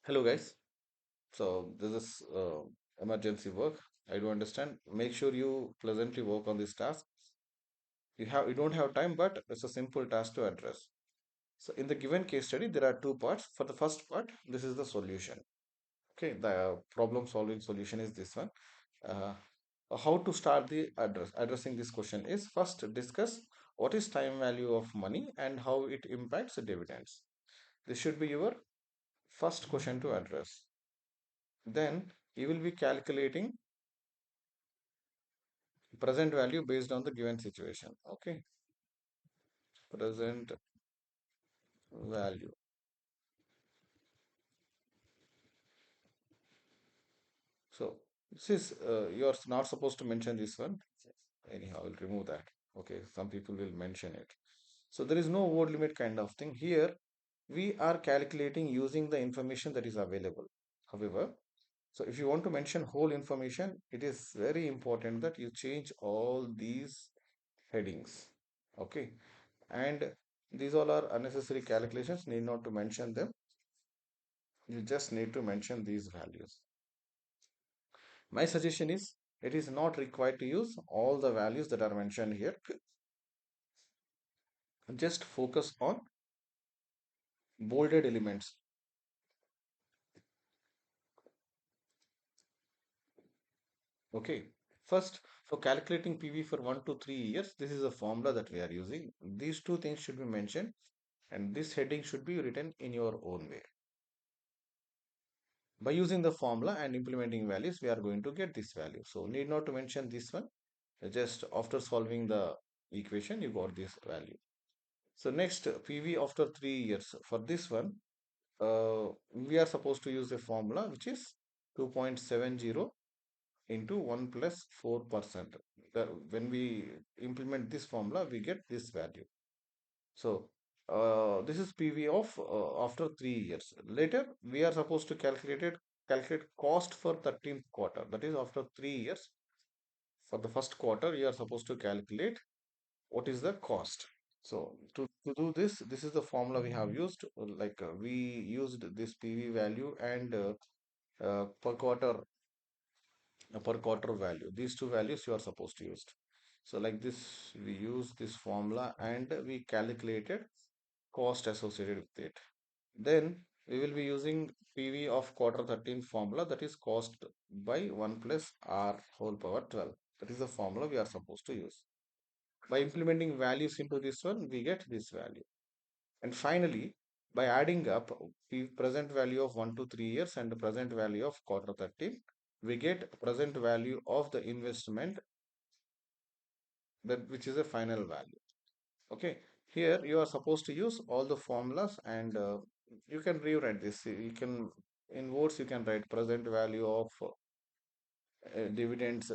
Hello guys. So this is emergency work. I do understand. Make sure you pleasantly work on this task. You don't have time, but it's a simple task to address. So in the given case study, there are two parts. For the first part, this is the solution. Okay, the problem solving solution is this one. Uh, how to start the addressing this question is first discuss what is time value of money and how it impacts the dividends. This should be your first question to address. Then you will be calculating present value based on the given situation. Okay, present value. So this is you're not supposed to mention this one. Anyhow, I'll remove that. Okay, some people will mention it. So there is no word limit kind of thing here. We are calculating using the information that is available. However, so if you want to mention whole information, it is very important that you change all these headings. Okay, and these all are unnecessary calculations, need not to mention them. You just need to mention these values. My suggestion is it is not required to use all the values that are mentioned here. Just focus on bolded elements. Okay. First, for calculating PV for 1 to 3 years, this is a formula that we are using. These two things should be mentioned, and this heading should be written in your own way. By using the formula and implementing values, we are going to get this value. So need not to mention this one. Just after solving the equation, you got this value. So next, PV after 3 years. For this one, we are supposed to use a formula which is 2.70 into 1 plus 4%. When we implement this formula, we get this value. So this is PV of after 3 years. Later, we are supposed to calculate cost for 13th quarter. That is after 3 years. For the first quarter, you are supposed to calculate what is the cost. So to do this, this is the formula we have used. We used this PV value and per quarter value. These two values you are supposed to use. So like this, we use this formula and we calculated cost associated with it. Then we will be using PV of quarter 13 formula, that is cost by 1 plus R whole power 12. That is the formula we are supposed to use. By implementing values into this one, we get this value. And finally, by adding up the present value of 1 to 3 years and the present value of quarter 13, we get present value of the investment, that which is a final value. Okay, here you are supposed to use all the formulas and you can rewrite this. You can, in words, you can write present value of dividends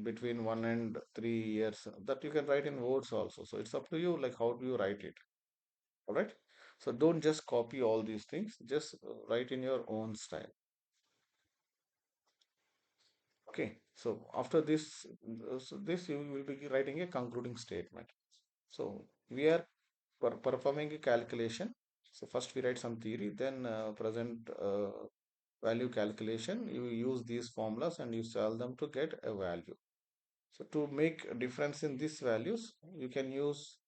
between 1 and 3 years. That you can write in words also. So it's up to you, like how do you write it. All right. So don't just copy all these things, just write in your own style. Okay. So after this, this you will be writing a concluding statement. So we are performing a calculation. So first we write some theory, then present value calculation. You use these formulas and you solve them to get a value. So to make a difference in these values, you can use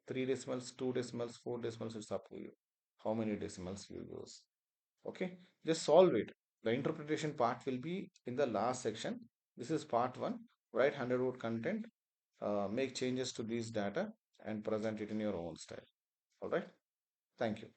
3 decimals, 2 decimals, 4 decimals. It's up to you how many decimals you use. Okay, just solve it. The interpretation part will be in the last section. This is part one. Write 100 word content, make changes to these data and present it in your own style. All right. Thank you.